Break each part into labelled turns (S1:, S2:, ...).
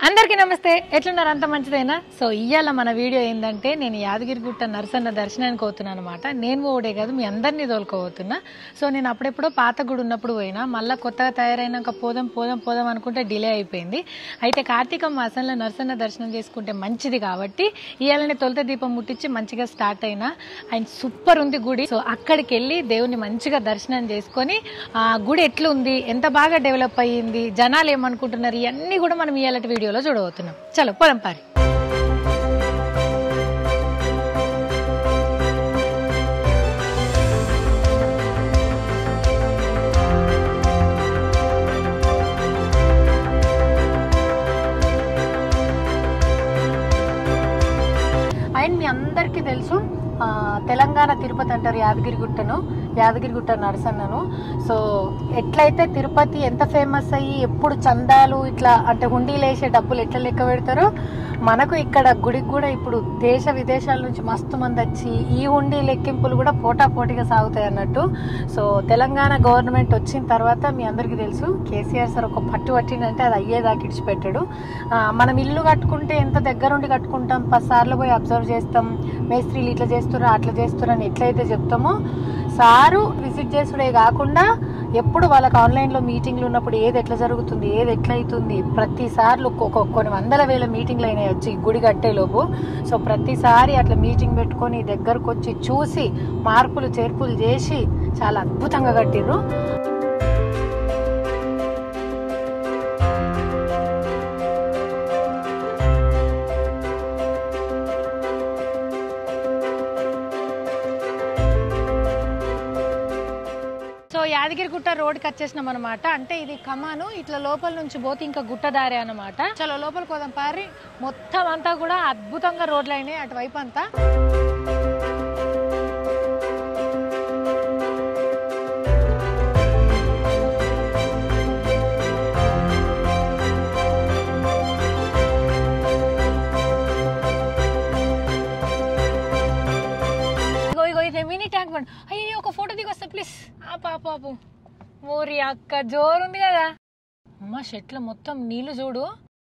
S1: అందరికీ నమస్తే ఎట్లున్నారు అంత మంచిదేనా సో ఇయ్యాల మన వీడియో ఏందంటే నేను యాదగిరిగుట్ట నరసన్న దర్శనానికి పోతున్నాను అన్నమాట నేను ఓడే కాదు మీ అందరినీ తోలుకోబోతున్నా సో నేను అప్పుడెప్పుడో పాత గుడి ఉన్నప్పుడు పోయినా మళ్ళీ కొత్తగా తయారైనాక పోదాం అనుకుంటే డిలే అయిపోయింది అయితే కార్తీక మాసంలో నరసన్న దర్శనం చేసుకుంటే మంచిది కాబట్టి ఇయ్యాలనే తొలుత దీపం ముట్టించి మంచిగా స్టార్ట్ అయినా అండ్ సూపర్ ఉంది గుడి సో అక్కడికి వెళ్ళి దేవుని మంచిగా దర్శనం చేసుకొని ఆ గుడి ఎట్లుంది ఎంత బాగా డెవలప్ అయ్యింది జనాలు ఏమనుకుంటున్నారు ఇవన్నీ కూడా మనం ఇయ్యాలటి వీడియో చూడబోతున్నాం చలో పోదాం పారి అండ్ మీ అందరికీ తెలుసు తెలంగాణ తిరుపతి అంటారు యాదగిరిగుట్ట నరసన్నను సో ఎట్లయితే తిరుపతి ఎంత ఫేమస్ అయ్యి ఎప్పుడు చందాలు ఇట్లా అంటే హుండీలు వేసే డబ్బులు ఎట్లా లెక్క పెడతారో మనకు ఇక్కడ గుడికి కూడా ఇప్పుడు దేశ విదేశాల నుంచి మస్తు మంది వచ్చి ఈ హుండీ లెక్కింపులు కూడా పోటాపోటీగా సాగుతాయి అన్నట్టు సో తెలంగాణ గవర్నమెంట్ వచ్చిన తర్వాత మీ అందరికీ తెలుసు కేసీఆర్ సార్ ఒక పట్టు పట్టిందంటే అది అయ్యేదాకా ఇడిచిపెట్టాడు మనం ఇల్లు కట్టుకుంటే ఎంత దగ్గరుండి కట్టుకుంటాం 10 సార్లు పోయి అబ్జర్వ్ చేస్తాం మేస్త్రీలు ఇట్లా చేస్తురా అట్లా చేస్తురా అని ఎట్లయితే చెప్తామో సారు విజిట్ చేసుడే కాకుండా ఎప్పుడు వాళ్ళకి ఆన్లైన్లో మీటింగ్లు ఉన్నప్పుడు ఏది ఎట్లా జరుగుతుంది ఏది ఎట్లయితుంది ప్రతిసార్లు కొన్ని వందల వేల మీటింగ్లు అయినాయి వచ్చి గుడి కట్టేలోపు సో ప్రతిసారి అట్లా మీటింగ్ పెట్టుకొని దగ్గరకు వచ్చి చూసి మార్పులు చేర్పులు చేసి చాలా అద్భుతంగా కట్టిర్రు యాదగిరిగుట్ట రోడ్కి వచ్చేసినాం అనమాట అంటే ఇది కమాను ఇట్లా లోపల నుంచి పోతే ఇంకా గుట్ట దారి అనమాట చలో లోపలికి పోదాం పారి మొత్తం అంతా కూడా అద్భుతంగా రోడ్లు అయినాయి అటువైపు అంతా మినీ ట్యాంక్ బండ్ అయ్యో ఒక ఫోటో దిగొస్తా ప్లీజ్ పాపు ఊరి అక్క జోరుంది కదా అమ్మ చెట్ల మొత్తం నీళ్లు చూడు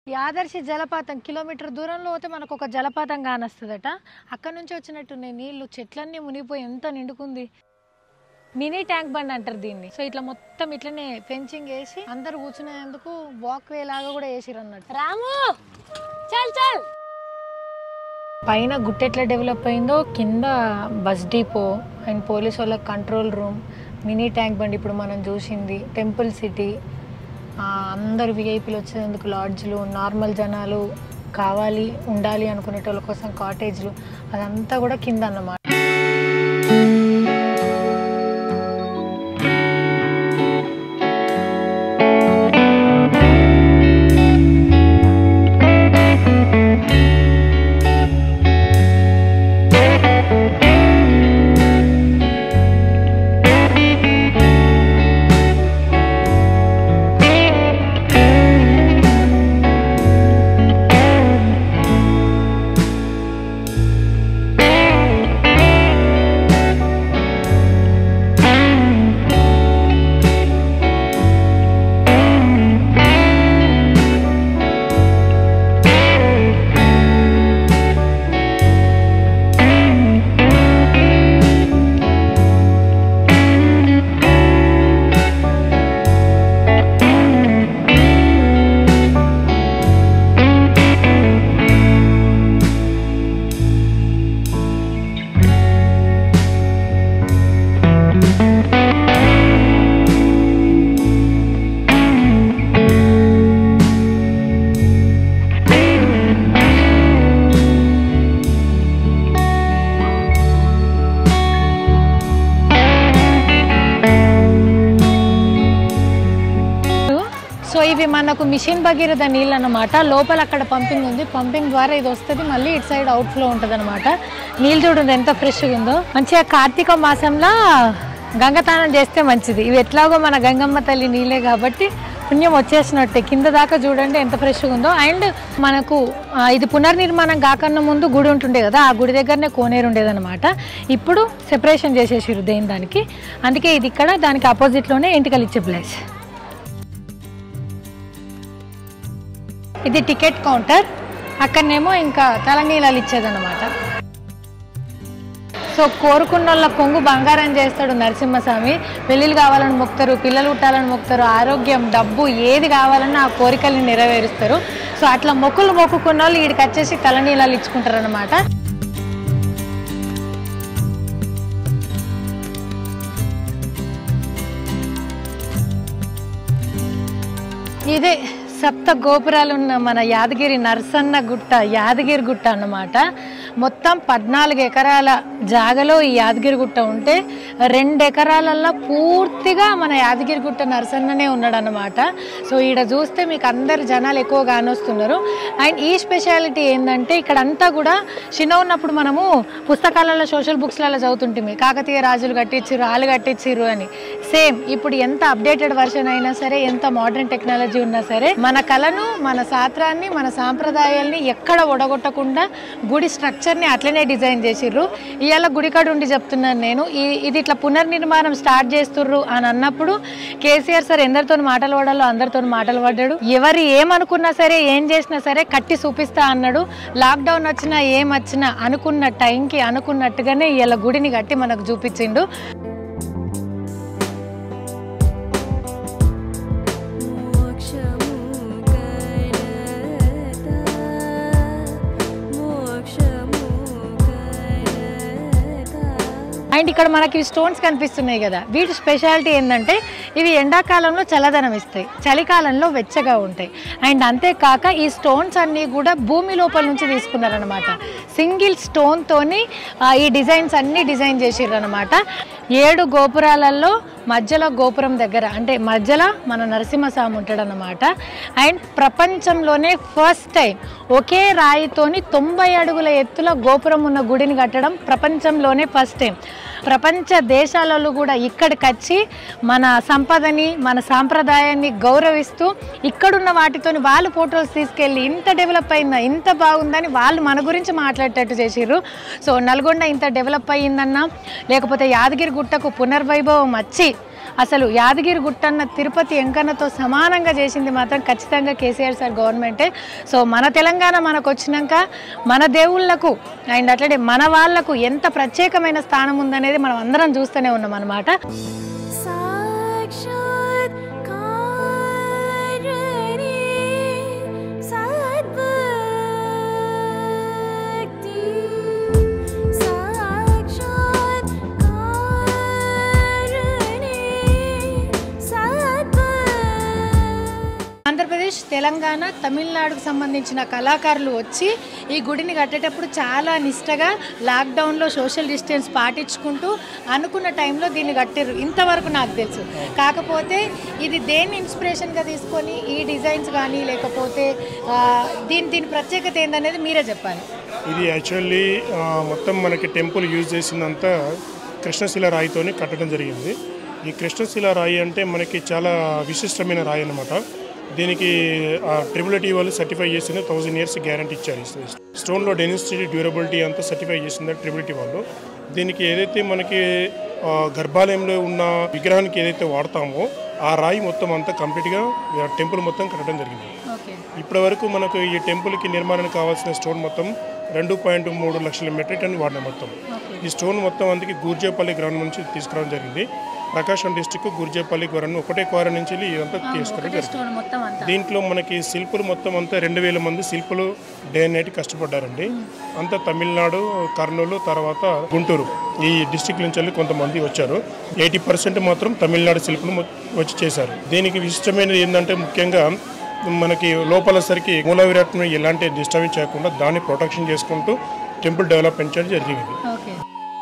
S1: యాదర్శి జలపాతం కిలోమీటర్ దూరంలో పోతే మనకు ఒక జలపాతం కానొస్తుందట అక్కడ నుంచి వచ్చినట్టున్నాయి నీళ్లు చెట్లన్నీ మునిగిపోయి ఎంత నిండుకుంది మినీ ట్యాంక్ బండ్ అంటారు దీన్ని సో ఇట్లా మొత్తం ఇట్లనే ఫెన్సింగ్ వేసి అందరు కూర్చునేందుకు వాక్ వే లాగా కూడా వేసిరు అన్నట్టు రాము చల్ చల్ పైన గుట్ట ఎట్లా డెవలప్ అయిందో కింద బస్ డిపో అండ్ పోలీస్ వాళ్ళ control room mini tank bund ఇప్పుడు మనం చూసింది టెంపుల్ సిటీ అందరు విఐపీలు వచ్చేందుకు లాడ్జ్లు నార్మల్ జనాలు కావాలి ఉండాలి అనుకునేటోళ్ళ కోసం కాటేజ్లు అదంతా కూడా కింద అన్నమాట సో ఇవి మనకు మిషన్ భగీరథ నీళ్ళు అన్నమాట లోపల అక్కడ పంపింగ్ ఉంది పంపింగ్ ద్వారా ఇది వస్తుంది మళ్ళీ ఇటు సైడ్ అవుట్ ఫ్లో ఉంటుంది అనమాట నీళ్ళు చూడండి ఎంత ఫ్రెష్గా ఉందో మంచిగా కార్తీక మాసంలో గంగతానం చేస్తే మంచిది ఇవి ఎట్లాగో మన గంగమ్మ తల్లి నీళ్ళే కాబట్టి పుణ్యం వచ్చేసినట్టే కింద దాకా చూడండి ఎంత ఫ్రెష్గా ఉందో అండ్ మనకు ఇది పునర్నిర్మాణం కాకన్నా ముందు గుడి ఉంటుండే కదా ఆ గుడి దగ్గరనే కోనేరు ఉండేదన్నమాట ఇప్పుడు సెపరేషన్ చేసేసారు దేని దానికి అందుకే ఇది ఇక్కడ దానికి ఆపోజిట్లోనే ఎంటికలు ఇచ్చే ప్లేస్ ఇది టికెట్ కౌంటర్, అక్కడనేమో ఇంకా తలనీలాలు ఇచ్చేదన్నమాట. సో కోరుకున్న వాళ్ళ కొంగు బంగారం చేస్తాడు నరసింహస్వామి. పెళ్ళిళ్ళు కావాలని మొక్కుతారు, పిల్లలు పుట్టాలని మొక్కుతారు, ఆరోగ్యం, డబ్బు ఏది కావాలన్నా ఆ కోరికల్ని నెరవేరుస్తారు. సో అట్లా మొక్కుకున్న వాళ్ళు వీడికి వచ్చేసి తలనీలాలు ఇచ్చుకుంటారు అనమాట. ఇదే సప్త గోపురాలు ఉన్న మన యాదగిరి నరసన్న గుట్ట, యాదగిరి గుట్ట అన్నమాట. మొత్తం 14 ఎకరాల జాగలో ఈ యాదగిరి గుట్ట ఉంటే 2 ఎకరాలల్లో పూర్తిగా మన యాదగిరి గుట్ట నరసన్ననే ఉన్నాడు అన్నమాట. సో ఈడ చూస్తే మీకు అందరు జనాలు ఎక్కువ కానొస్తున్నారు. అండ్ ఈ స్పెషాలిటీ ఏంటంటే ఇక్కడ అంతా కూడా చిన్న ఉన్నప్పుడు మనము పుస్తకాలలో సోషల్ బుక్స్లలో చదువుతుంటే కాకతీయ రాజులు కట్టించిర్రు, వాళ్ళు కట్టించిర్రు అని. సేమ్ ఇప్పుడు ఎంత అప్డేటెడ్ వర్షన్ అయినా సరే, ఎంత మోడర్న్ టెక్నాలజీ ఉన్నా సరే, మన కళను, మన శాస్త్రాన్ని, మన సాంప్రదాయాల్ని ఎక్కడ ఒడగొట్టకుండా గుడి స్ట్రక్చర్ని అట్లనే డిజైన్ చేసిర్రు. ఇవాళ గుడికాడు ఉండి చెప్తున్నాను నేను, ఇది ఇట్లా పునర్నిర్మాణం స్టార్ట్ చేస్తుర్రు అని అన్నప్పుడు కేసీఆర్ సార్ ఎందరితో మాటలు పడాలో అందరితో మాటలు పడ్డాడు. ఎవరు ఏమనుకున్నా సరే, ఏం చేసినా సరే కట్టి చూపిస్తా అన్నాడు. లాక్డౌన్ వచ్చినా ఏమొచ్చినా అనుకున్న టైంకి అనుకున్నట్టుగానే ఇవాళ గుడిని కట్టి మనకు చూపించిండు. అండ్ ఇక్కడ మనకి స్టోన్స్ కనిపిస్తున్నాయి కదా, వీటి స్పెషాలిటీ ఏంటంటే ఇవి ఎండాకాలంలో చల్లదనం ఇస్తాయి, చలికాలంలో వెచ్చగా ఉంటాయి. అండ్ అంతేకాక ఈ స్టోన్స్ అన్నీ కూడా భూమి లోపల నుంచి తీసుకున్నారనమాట. సింగిల్ స్టోన్తోని ఈ డిజైన్స్ అన్నీ డిజైన్ చేసిర్రు అనమాట. 7 గోపురాలలో మధ్యలో గోపురం దగ్గర అంటే మధ్యలో మన నరసింహస్వామి ఉంటాడనమాట. అండ్ ప్రపంచంలోనే ఫస్ట్ టైం ఒకే రాయితోని 90 అడుగుల ఎత్తుల గోపురం ఉన్న గుడిని కట్టడం ప్రపంచంలోనే ఫస్ట్ టైం. ప్రపంచ దేశాలలో కూడా ఇక్కడికి వచ్చి మన సంపదని, మన సాంప్రదాయాన్ని గౌరవిస్తూ ఇక్కడున్న వాటితోని వాళ్ళు ఫొటోస్ తీసుకెళ్ళి ఇంత డెవలప్ అయిందా, ఇంత బాగుందని వాళ్ళు మన గురించి మాట్లాడేటట్టు చేసిర్రు. సో నల్గొండ ఇంత డెవలప్ అయ్యిందన్నా, లేకపోతే యాదగిరి గుట్టకు పునర్వైభవం వచ్చి అసలు యాదగిరి గుట్టన్న తిరుపతి ఎంకన్నతో సమానంగా చేసింది మాత్రం ఖచ్చితంగా కేసీఆర్ సార్ గవర్నమెంటే. సో మన తెలంగాణ మనకు వచ్చినాక మన దేవుళ్లకు అండ్ అట్లనే మన వాళ్లకు ఎంత ప్రత్యేకమైన స్థానం ఉందనేది మనం అందరం చూస్తూనే ఉన్నాం అన్నమాట. ఆంధ్రప్రదేశ్, తెలంగాణ, తమిళనాడుకు సంబంధించిన కళాకారులు వచ్చి ఈ గుడిని కట్టేటప్పుడు చాలా నిష్టగా లాక్డౌన్లో సోషల్ డిస్టెన్స్ పాటించుకుంటూ అనుకున్న టైంలో దీన్ని కట్టారు. ఇంతవరకు నాకు తెలుసు. కాకపోతే ఇది దేన్ని ఇన్స్పిరేషన్గా తీసుకొని ఈ డిజైన్స్ కానీ లేకపోతే దీని ప్రత్యేకత ఏందనేది మీరే చెప్పాలి.
S2: ఇది యాక్చువల్లీ మొత్తం మనకి టెంపుల్ యూజ్ చేసిందంతా కృష్ణశిల రాయితోని కట్టడం జరిగింది. ఈ కృష్ణశిల రాయి అంటే మనకి చాలా విశిష్టమైన రాయి అన్నమాట. దీనికి ట్రిబులిటీ వాళ్ళు సర్టిఫై చేసింది 1000 years గ్యారంటీ ఇచ్చారు. స్టోన్లో డెన్సిటీ, డ్యూరబిలిటీ అంతా సర్టిఫై చేసింది ట్రిబులిటీ వాళ్ళు. దీనికి ఏదైతే మనకి గర్భాలయంలో ఉన్న విగ్రహానికి ఏదైతే వాడతామో ఆ రాయి మొత్తం అంతా కంప్లీట్గా టెంపుల్ మొత్తం కట్టడం జరిగింది. ఇప్పటి వరకు మనకు ఈ టెంపుల్కి నిర్మాణానికి కావాల్సిన స్టోన్ మొత్తం 2.3 లక్షల మెట్రిక్ టన్ వాడిన మొత్తం. ఈ స్టోన్ మొత్తం అందుకే గూర్జేపల్లి గ్రౌండ్ నుంచి తీసుకురావడం జరిగింది. ప్రకాశం డిస్టిక్ గుర్జేపల్లి గ్వరన్ ఒకటే క్వార నుంచి ఇదంతా తీసుకోవడం జరిగింది. దీంట్లో మనకి శిల్పులు మొత్తం అంతా 2000 మంది శిల్పులు డే అండ్ నైట్ కష్టపడ్డారండి. అంతా తమిళనాడు, కర్నూలు, తర్వాత గుంటూరు ఈ డిస్టిక్ నుంచి వెళ్ళి కొంతమంది వచ్చారు. 80% మాత్రం తమిళనాడు శిల్పులు వచ్చి చేశారు. దీనికి విశిష్టమైనది ఏంటంటే ముఖ్యంగా మనకి లోపల సరికి మూల విరాట్ని ఎలాంటి డిస్టర్బెన్స్ చేయకుండా దాన్ని ప్రొటెక్షన్ చేసుకుంటూ టెంపుల్ డెవలప్మెంట్ చేయడం జరిగింది.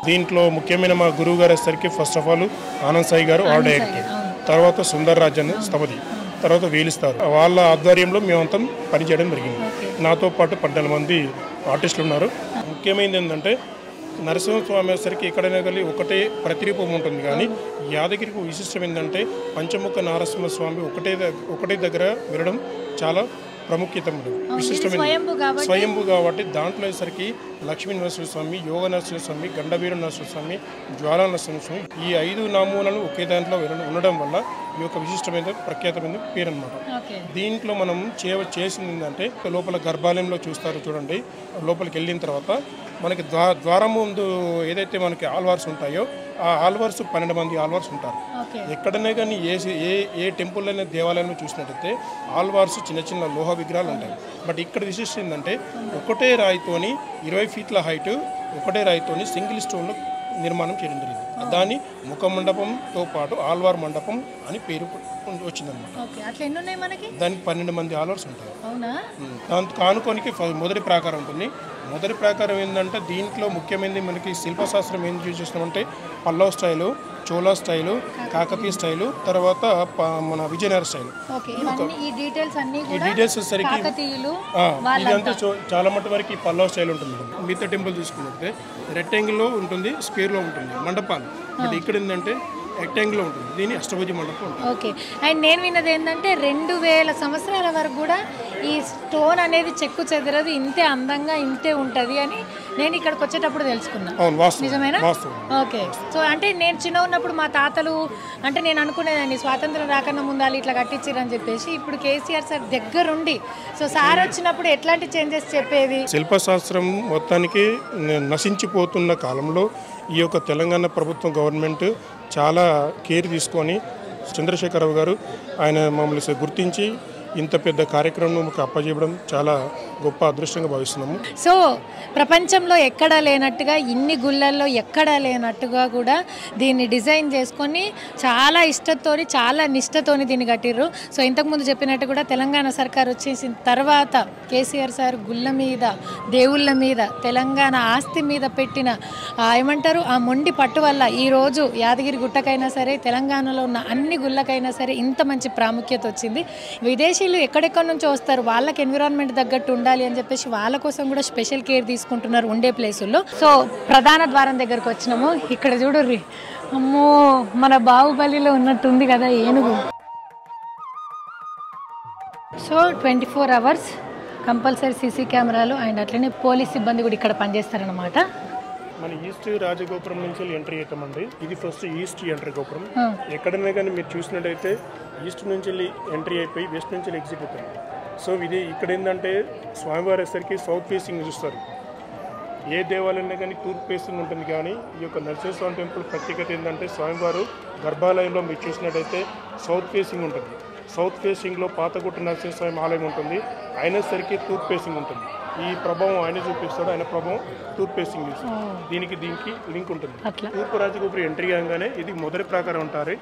S2: దీంట్లో ముఖ్యమైన మా గురువు గారు వచ్చేసరికి first of all Anand Sai గారు ఆర్ట్ డైరెక్టర్, తర్వాత సుందర్ రాజన్ స్థపతి, తర్వాత వేలిస్తారు. వాళ్ళ ఆధ్వర్యంలో మేమంతా పనిచేయడం జరిగింది. నాతో పాటు 14 మంది ఆర్టిస్టులు ఉన్నారు. ముఖ్యమైనది ఏంటంటే నరసింహస్వామి వచ్చేసరికి ఎక్కడైనా కలిగి ఒకటే ప్రతిరూపం ఉంటుంది. కానీ యాదగిరికి విశిష్టం ఏంటంటే పంచముఖ నరసింహస్వామి ఒకటే దగ్గర వినడం చాలా ప్రాముఖ్యత ఉన్నది, విశిష్టమైన స్వయంభూ కాబట్టి దాంట్లో సరికి లక్ష్మీ నరసింహస్వామి, యోగ నరసింహస్వామి, గండవీర నరసింహస్వామి, జ్వాలా నరసింహస్వామి ఈ 5 నామూలను ఒకే దాంట్లో ఉండడం వల్ల ఈ యొక్క విశిష్టమైన ప్రఖ్యాతమైన పేరు అనమాట. దీంట్లో మనం చేసింది ఏంటంటే లోపల గర్భాలయంలో చూస్తారు చూడండి, లోపలికి వెళ్ళిన తర్వాత మనకి ద్వారం ముందు ఏదైతే మనకి ఆల్వార్స్ ఉంటాయో ఆ ఆల్వార్స్ 12 మంది ఆల్వార్స్ ఉంటారు. ఎక్కడనే కానీ ఏ టెంపుల్ అయినా దేవాలయంలో చూసినట్టయితే ఆల్వార్స్ చిన్న చిన్న లోహ విగ్రహాలు ఉంటాయి. బట్ ఇక్కడ విశిష్టం ఏంటంటే ఒకటే రాయితోని 20 ఫీట్ల హైట్, ఒకటే రాయితోని సింగిల్ స్టోన్లో నిర్మాణం చేయడం జరిగింది. దాన్ని ముఖ మండపంతో పాటు ఆల్వార్ మండపం అని పేరు వచ్చిందన్నమాట. దానికి 12 మంది ఆల్వార్స్ ఉంటారు. దాంతో కానుకోనికి మొదటి ప్రాకారం ఉంటుంది. మొదటి ప్రాకారం ఏంటంటే దీంట్లో ముఖ్యమైనది మనకి శిల్పశాస్త్రం ఏం యూజ్ చేస్తున్నామంటే Pallav style, Chola style, Kakatiya style, తర్వాత మన విజయనగర స్టైలు. ఈ డీటెయిల్స్ వచ్చేసరికి ఇదంతా చాలా మటు వరకు పల్లవ్ స్టైల్ ఉంటుంది. మిగతా టెంపుల్ చూసుకున్నట్టే రెక్టాంగిల్లో ఉంటుంది, స్క్వేర్లో ఉంటుంది మండపాలు. బట్ ఇక్కడ ఏంటంటే రెక్టాంగిల్లో ఉంటుంది, దీని అష్టభుజ మండపం.
S1: ఓకే. అండ్ నేను విన్నది ఏంటంటే 2000 సంవత్సరాల వరకు కూడా ఈ స్టోన్ అనేది చెక్కు చెదరదు, ఇంతే అందంగా ఇంతే ఉంటుంది అని నేను ఇక్కడికి వచ్చేటప్పుడు తెలుసుకున్నాను. నిజమేనా? ఓకే. సో అంటే నేను చిన్న ఉన్నప్పుడు మా తాతలు అంటే నేను అనుకునేదాన్ని స్వాతంత్రం రాకన్నా ముందాలి ఇట్లా కట్టించారని చెప్పేసి, ఇప్పుడు కేసీఆర్ సార్ దగ్గరుండి సో సార్ వచ్చినప్పుడు ఎట్లాంటి చేంజెస్ చెప్పేది?
S2: శిల్పశాస్త్రం మొత్తానికి నశించిపోతున్న కాలంలో ఈ యొక్క తెలంగాణ ప్రభుత్వం గవర్నమెంట్ చాలా కేర్ తీసుకొని చంద్రశేఖరరావు గారు ఆయన మమ్మల్ని గుర్తించి ఇంత పెద్ద కార్యక్రమం అప్పజేయడం చాలా గొప్ప అదృష్టంగా భావిస్తున్నాము.
S1: సో ప్రపంచంలో ఎక్కడా లేనట్టుగా ఇన్ని గుళ్ళల్లో ఎక్కడా లేనట్టుగా కూడా దీన్ని డిజైన్ చేసుకొని చాలా ఇష్టంతోని చాలా నిష్టతోని దీన్ని కట్టిర్రు. సో ఇంతకుముందు చెప్పినట్టు కూడా తెలంగాణ సర్కార్ వచ్చేసిన తర్వాత కేసీఆర్ సార్ గుళ్ళ మీద, దేవుళ్ళ మీద, తెలంగాణ ఆస్తి మీద పెట్టిన ఏమంటారు ఆ మొండి పట్టు వల్ల ఈరోజు యాదగిరి గుట్టకైనా సరే తెలంగాణలో ఉన్న అన్ని గుళ్ళకైనా సరే ఇంత మంచి ప్రాముఖ్యత వచ్చింది. విదేశీయులు ఎక్కడెక్కడి నుంచో వస్తారు, వాళ్ళకి ఎన్విరాన్మెంట్ తగ్గట్టు ఉండాలి అని చెప్పేసి వాళ్ళ కోసం కూడా స్పెషల్ కేర్ తీసుకుంటున్నారు ఉండే ప్లేసుల్లో. సో ప్రధాన ద్వారం దగ్గరకు వచ్చినాము. ఇక్కడ చూడుర్రి, అమ్మో మన బాహుబలిలో ఉన్నట్టుంది కదా ఏనుగు. సో 24 hours కంపల్సరీ సీసీ కెమెరాలు అండ్ అట్లనే పోలీస్ సిబ్బంది కూడా ఇక్కడ పనిచేస్తారనమాట.
S2: మన ఈస్ట్ రాజగోపురం నుంచి ఎంట్రీ అవుతామండి. ఇది ఫస్ట్ ఈస్ట్ ఎంట్రీ గోపురం. ఎక్కడైనా కానీ మీరు చూసినట్టయితే ఈస్ట్ నుంచి ఎంట్రీ అయిపోయి వెస్ట్ నుంచి ఎగ్జిట్ అవుతారు. సో ఇది ఇక్కడ ఏంటంటే స్వామివారి వచ్చేసరికి సౌత్ ఫేసింగ్ చూస్తారు. ఏ దేవాలయంలో కానీ తూర్పు ఫేసింగ్ ఉంటుంది, కానీ ఈ యొక్క నరసింహస్వామి టెంపుల్ ప్రత్యేకత ఏంటంటే స్వామివారు గర్భాలయంలో మీరు చూసినట్టయితే సౌత్ ఫేసింగ్ ఉంటుంది. సౌత్ ఫేసింగ్లో పాతగుట్ట నరసింహస్వామి ఆలయం ఉంటుంది, అయినసరికి తూర్పు ఫేసింగ్ ఉంటుంది. ఈ ప్రభావం ఆయన చూపిస్తాడు, ఆయన ప్రభావం తూర్పు ఫేసింగ్ చూపిస్తాడు. దీనికి లింక్ ఉంటుంది. తూర్పు రాజగోపురం ఎంట్రీ కాగానే ఇది మొదటి ప్రాకారం ఉంటారు.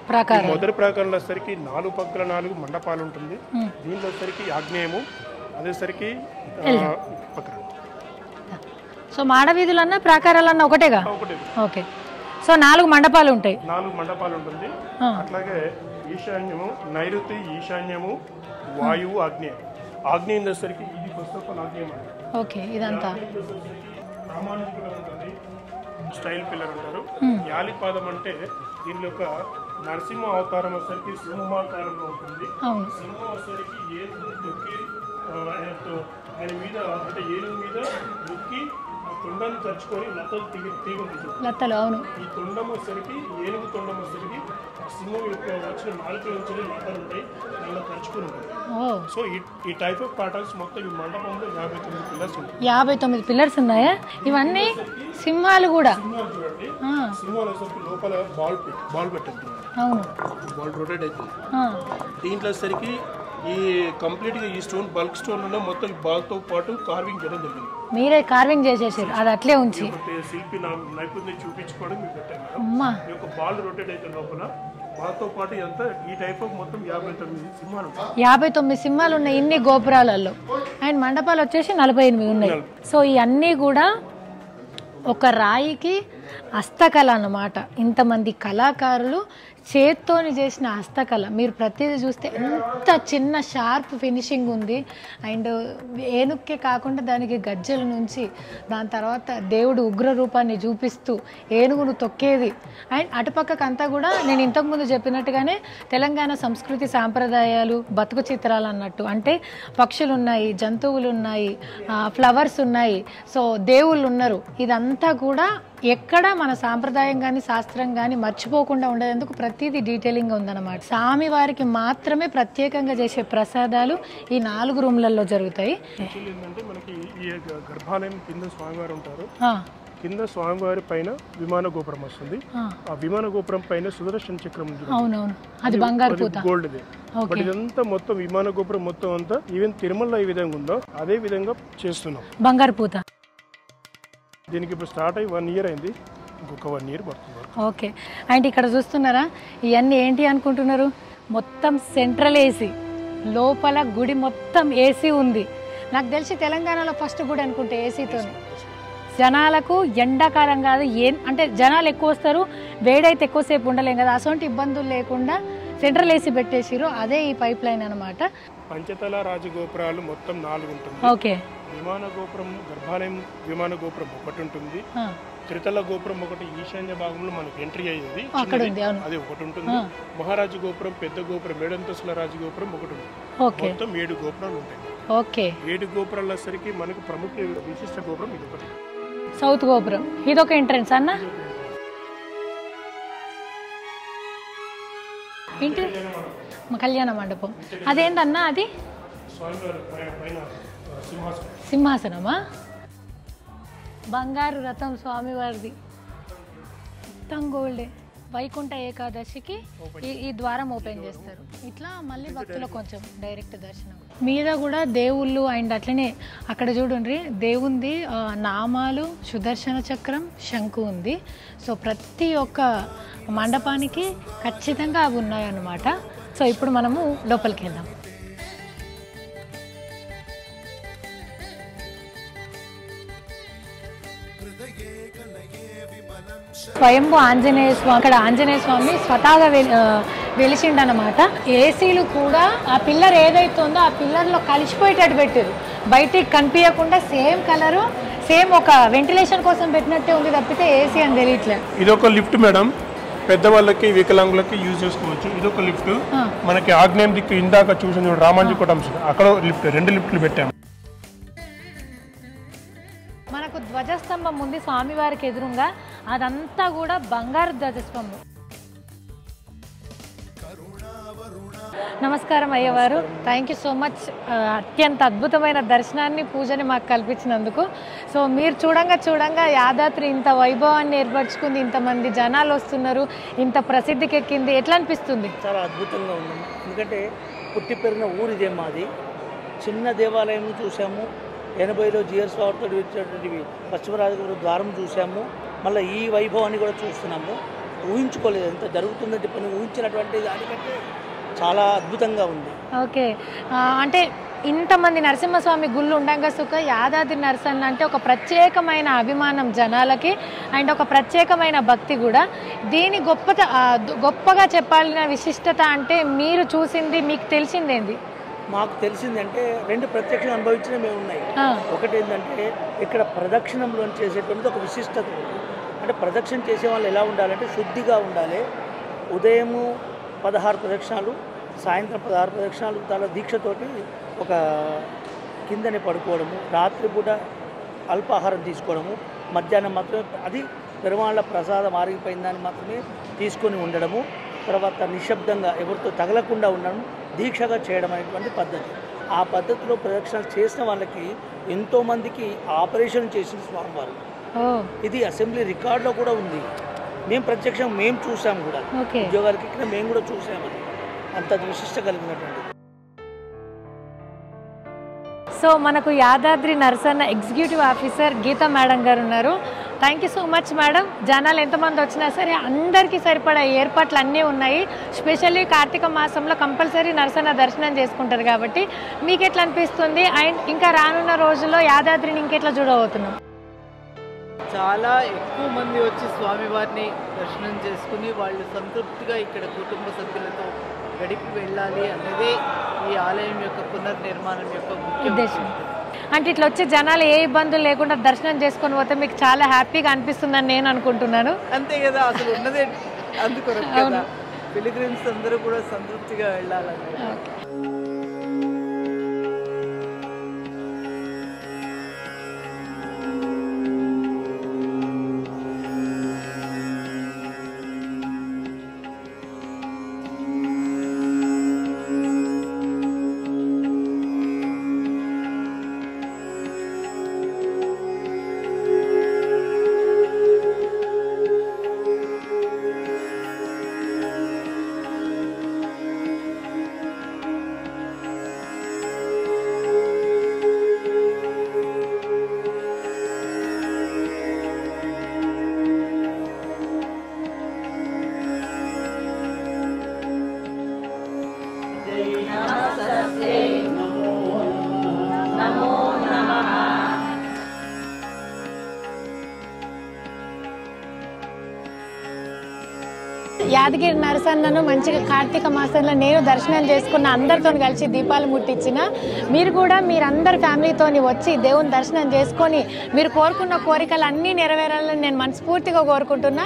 S2: మొదటి ప్రాకారంలో వచ్చేసరికి 4 పక్కల 4 మండపాలు ఉంటుంది. దీంట్లో వచ్చేసరికి ఆగ్నేయము, అదేసరికి పక్కన.
S1: సో మాడవీధులన్నా ప్రాకారాలన్నా ఒకటేగా? ఓకే. సో 4 మండపాలు ఉంటాయి.
S2: 4 మండపాలు ఉంటుంది. అట్లాగే ఈశాన్యము, నైరుతి, ఈశాన్యము, వాయువు, ఆగ్నేయం. ఆగ్నేయం వచ్చేసరికి ఇది ఫస్ట్ ఆఫ్ ఆల్ ఆగ్నేయం అండి.
S1: ఓకే. ఇదంతా
S2: స్టైల్ పిల్లర్ అంటారు. యాలిపాదం అంటే దీని యొక్క నరసింహ అవతారం వచ్చేసరికి సింహాకారంలో ఉంటుంది. సింహం వచ్చేసరికి ఏనుగు నొక్కి ఆయన మీద అంటే ఏనుగు మీద నొక్కి తొండాన్ని ఖర్చుకొని లతలు తీగ ఉంటుంది.
S1: అవును.
S2: ఈ తొండం వచ్చేసరికి ఏనుగు తొండం వచ్చేసరికి సింహం యొక్క వచ్చిన నాలుకల నుంచి లతలు ఉంటాయి, దానిలో ఖర్చుకుని ఉంటాయి. సో ఈ టైప్ ఆఫ్ ప్యాటర్న్స్ మొత్తం ఈ మండపంలో 59 పిల్లర్స్ ఉంటాయి.
S1: 59 పిల్లర్స్ ఉన్నాయా? ఇవన్నీ సింహాలు కూడా.
S2: సింహాలు చూడండి, సింహాలు వచ్చేసరికి లోపల బాల్ పెట్టండి.
S1: అవును,
S2: బాల్ రొటేట్ అవుతుంది. దీంట్లో వచ్చేసరికి ఈ కంప్లీట్గా ఈ స్టోన్ బల్క్ స్టోన్లో మొత్తం బాల్తో పాటు కార్వింగ్ చేయడం జరిగింది.
S1: మీరే కార్వింగ్ చేసేసారు, అది అట్లే ఉంచి
S2: శిల్పి నైపుణ్యం చూపించుకోవడం మీకు పెట్టాను. ఈ యొక్క బాల్ రొటేట్ అయితే లోపల బాల్తో పాటు ఎంత ఈ టైప్ ఆఫ్ మొత్తం 59 సింహాలు. 59
S1: సింహాలు ఉన్నాయి ఇన్ని గోపురాలలో. అండ్ మండపాలు వచ్చేసి 48 ఉన్నాయి. సో ఇవన్నీ కూడా ఒక రాయికి హస్తకళ అన్నమాట. ఇంతమంది కళాకారులు చేత్తోని చేసిన హస్తకళ మీరు ప్రతిదీ చూస్తే ఎంత చిన్న షార్ప్ ఫినిషింగ్ ఉంది. అండ్ ఏనుక్కే కాకుండా దానికి గజ్జల నుంచి దాని తర్వాత దేవుడు ఉగ్ర రూపాన్ని చూపిస్తూ ఏనుగును తొక్కేది. అండ్ అటుపక్కకు అంతా కూడా నేను ఇంతకుముందు చెప్పినట్టుగానే తెలంగాణ సంస్కృతి సాంప్రదాయాలు బతుకు చిత్రాలు అన్నట్టు. అంటే పక్షులు ఉన్నాయి, జంతువులు ఉన్నాయి, ఫ్లవర్స్ ఉన్నాయి, సో దేవుళ్ళు ఉన్నారు. ఇదంతా కూడా ఎక్కడ మన సాంప్రదాయం కానీ శాస్త్రం కానీ మర్చిపోకుండా ఉండేందుకు ప్రతిదీ డీటెయిలింగ్ ఉందన్నమాట. స్వామివారికి మాత్రమే ప్రత్యేకంగా చేసే ప్రసాదాలు ఈ 4 రూమ్లలో జరుగుతాయి.
S2: మనకి ఈ గర్భాలయం కింద స్వామివారు ఉంటారు. కింద స్వామివారి పైన విమాన గోపురం వస్తుంది. ఆ విమాన గోపురం పైన సుదర్శన చక్రం ఉంటుంది.
S1: అవునవును, అది బంగారు పూత,
S2: గోల్డ్. బట్ ఇదంతా మొత్తం విమాన గోపురం మొత్తం అంతా ఈవెన్ తిరుమలలో ఏ విధంగా ఉందో అదే విధంగా చేస్తున్నాం
S1: బంగారు పూత.
S2: దీనికి ఇప్పుడు స్టార్ట్ అయ్యి 1 year అయింది, ఇంకొక 1 year పడుతుంది.
S1: ఓకే. అండ్ ఇక్కడ చూస్తున్నారా ఇవన్నీ ఏంటి అనుకుంటున్నారు? మొత్తం సెంట్రల్ ఏసీ, లోపల గుడి మొత్తం ఏసీ ఉంది. నాకు తెలిసి తెలంగాణలో ఫస్ట్ గుడి అనుకుంటే ఏసీతో. జనాలకు ఎండాకాలం కాదు అంటే జనాలు ఎక్కువ వస్తారు, వేడైతే ఎక్కువసేపు ఉండలేం కదా, అటువంటి ఇబ్బందులు లేకుండా సెంట్రల్ ఏసీ పెట్టేసిరు. అదే ఈ పైప్ లైన్ అనమాట.
S2: పంచతల రాజగోపురాలు మొత్తం 4 ఉంటుంది.
S1: ఓకే.
S2: విమాన గోపురం గర్భాలయం విమాన గోపురం ఒకటి ఉంటుంది. త్రితల గోపురం ఒకటి ఈశాన్య భాగంలో మనకి ఎంట్రీ అయ్యేది, అది ఒకటి ఉంటుంది. మహారాజు గోపురం పెద్ద గోపురం 7 అంతస్తుల రాజగోపురం ఒకటి ఉంటుంది. మొత్తం 7 గోపురాలు ఉంటాయి.
S1: ఓకే.
S2: 7 గోపురాల సరికి మనకు ప్రముఖ విశిష్ట గోపురం ఇది ఒకటి,
S1: సౌత్ గోపురం. ఇదొక ఎంట్రన్స్ అన్న. ఏంటి? కళ్యాణ మండపం. అదేంటన్నా అది? సింహాసనమా? బంగారు రథం స్వామివారిది, మొత్తం గోల్డే. వైకుంఠ ఏకాదశికి ఈ ద్వారం ఓపెన్ చేస్తారు. ఇట్లా మళ్ళీ భక్తులకు కొంచెం డైరెక్ట్ దర్శనం. మీద కూడా దేవుళ్ళు అండ్ అట్లనే అక్కడ చూడండి దేవుంది నామాలు, సుదర్శన చక్రం, శంకు ఉంది. సో ప్రతి ఒక్క మండపానికి ఖచ్చితంగా అవి ఉన్నాయన్నమాట. సో ఇప్పుడు మనము లోపలికి వెళ్దాం. స్వయంభూ ఆంజనేయ స్వామి, అక్కడ ఆంజనేయ స్వామి స్వతహాగా వెలిసిండనమాట. ఏసీలు కూడా ఆ పిల్లర్ ఏదైతే ఉందో ఆ పిల్లర్లో కలిసిపోయేటట్టు పెట్టారు, బయటికి కనిపించకుండా సేమ్ కలరు, సేమ్ ఒక వెంటిలేషన్ కోసం పెట్టినట్టే ఉంది తప్పితే ఏసీ అని తెలియట్లేదు.
S2: ఇది ఒక లిఫ్ట్ మేడం, పెద్దవాళ్ళకి వికలాంగులకి యూజ్ చేసుకోవచ్చు. ఇదొక లిఫ్ట్. మనకి ఆగ్నేయం దిక్కు ఇందాక చూసిన రామాంజీ కోటం అక్కడ లిఫ్ట్, 2 లిఫ్ట్లు పెట్టాము.
S1: మనకు ధ్వజస్తంభం ఉంది స్వామివారికి ఎదురుగా, అదంతా కూడా బంగారు ధ్వజస్తంభం. నమస్కారం అయ్యవారు, థ్యాంక్ యూ సో మచ్. అత్యంత అద్భుతమైన దర్శనాన్ని, పూజని మాకు కల్పించినందుకు. సో మీరు చూడంగా యాదాద్రి ఇంత వైభవాన్ని ఏర్పరచుకుంది, ఇంతమంది జనాలు వస్తున్నారు, ఇంత ప్రసిద్ధికి ఎక్కింది, ఎట్లా అనిపిస్తుంది?
S3: చాలా అద్భుతంగా ఉంది. ఎందుకంటే పుట్టి పెరిగిన ఊరిదే మాది. చిన్న దేవాలయం చూసాము, 80లో జిఆర్ స్వామితో వచ్చినటువంటి పశ్చిమరాజగోపురం ద్వారం చూసాము, మళ్ళీ ఈ వైభవాన్ని కూడా చూస్తున్నాము. ఊహించుకోలేదు ఎంత జరుగుతుందని చెప్పని, ఊహించినటువంటి దానికంటే చాలా అద్భుతంగా ఉంది.
S1: ఓకే. అంటే ఇంతమంది నరసింహస్వామి గుళ్ళు ఉండగా సుఖ యాదాద్రి నరసన్న అంటే ఒక ప్రత్యేకమైన అభిమానం జనాలకి అండ్ ఒక ప్రత్యేకమైన భక్తి కూడా. దీని గొప్పగా చెప్పాలిన విశిష్టత అంటే మీరు చూసింది, మీకు తెలిసిందేంది?
S3: మాకు తెలిసిందంటే 2 ప్రత్యక్షం అనుభవించినవి మేము ఉన్నాయి. ఒకటి ఏంటంటే ఇక్కడ ప్రదక్షిణంలో చేసేటువంటి ఒక విశిష్టత ఉంది. అంటే ప్రదక్షిణ చేసే వాళ్ళు ఎలా ఉండాలంటే శుద్ధిగా ఉండాలి. ఉదయము 16 ప్రదక్షిణాలు, సాయంత్రం 16 ప్రదక్షిణాలు, చాలా దీక్షతోటి ఒక కిందనే పడుకోవడము, రాత్రిపూట అల్పాహారం తీసుకోవడము, మధ్యాహ్నం మాత్రమే అది పెరుమాళ్ళ ప్రసాదం ఆరిగిపోయిందని మాత్రమే తీసుకొని ఉండడము, తర్వాత నిశ్శబ్దంగా ఎవరితో తగలకుండా ఉండడం, దీక్షగా చేయడం అనేటువంటి పద్ధతి. ఆ పద్ధతిలో ప్రదక్షిణాలు చేసిన వాళ్ళకి ఎంతోమందికి ఆపరేషన్ చేసిన స్వామివారు. ఇది అసెంబ్లీ రికార్డులో కూడా ఉంది. మేము ప్రత్యక్షం మేము చూసాము కూడా, ఉద్యోగాలకి ఇక్కడ మేము కూడా చూసామని. అంత విశిష్ట కలిగినటువంటి.
S1: సో మనకు Yadadri Narasanna executive officer Geetha madam garu ఉన్నారు. Thank you so much madam. జనాలు ఎంతమంది వచ్చినా సరే అందరికీ సరిపడా ఏర్పాట్లు అన్నీ ఉన్నాయి. స్పెషల్లీ కార్తీక మాసంలో కంపల్సరీ నరసన్న దర్శనం చేసుకుంటారు కాబట్టి మీకు ఎట్లా అనిపిస్తుంది? అండ్ ఇంకా రానున్న రోజుల్లో యాదాద్రిని ఇంకెట్లా చూడబోతున్నాం?
S4: చాలా ఎక్కువ మంది వచ్చి స్వామివారిని దర్శనం చేసుకుని వాళ్ళు సంతృప్తిగా ఇక్కడ కుటుంబ సభ్యులతో గడిపి వెళ్ళాలి అన్నదే ఈ ఆలయం యొక్క పునర్నిర్మాణం యొక్క ముఖ్య
S1: ఉద్దేశం. అంటే ఇట్లా వచ్చి జనాలు ఏ ఇబ్బందులు లేకుండా దర్శనం చేసుకొని పోతే మీకు చాలా హ్యాపీగా అనిపిస్తుందని నేను అనుకుంటున్నాను.
S4: అంతే కదా, అసలు ఉన్నదే అందుకొరకు కదా, పిలిగ్రిమ్స్ అందరూ కూడా సంతృప్తిగా వెళ్ళాలని.
S1: యాదగిరి నరసన్నను మంచిగా కార్తీక మాసంలో నేను దర్శనం చేసుకున్న, అందరితో కలిసి దీపాలు ముట్టించిన. మీరు కూడా మీరందరి ఫ్యామిలీతో వచ్చి దేవుని దర్శనం చేసుకొని మీరు కోరుకున్న కోరికలు అన్నీ నెరవేరాలని నేను మనస్ఫూర్తిగా కోరుకుంటున్నా.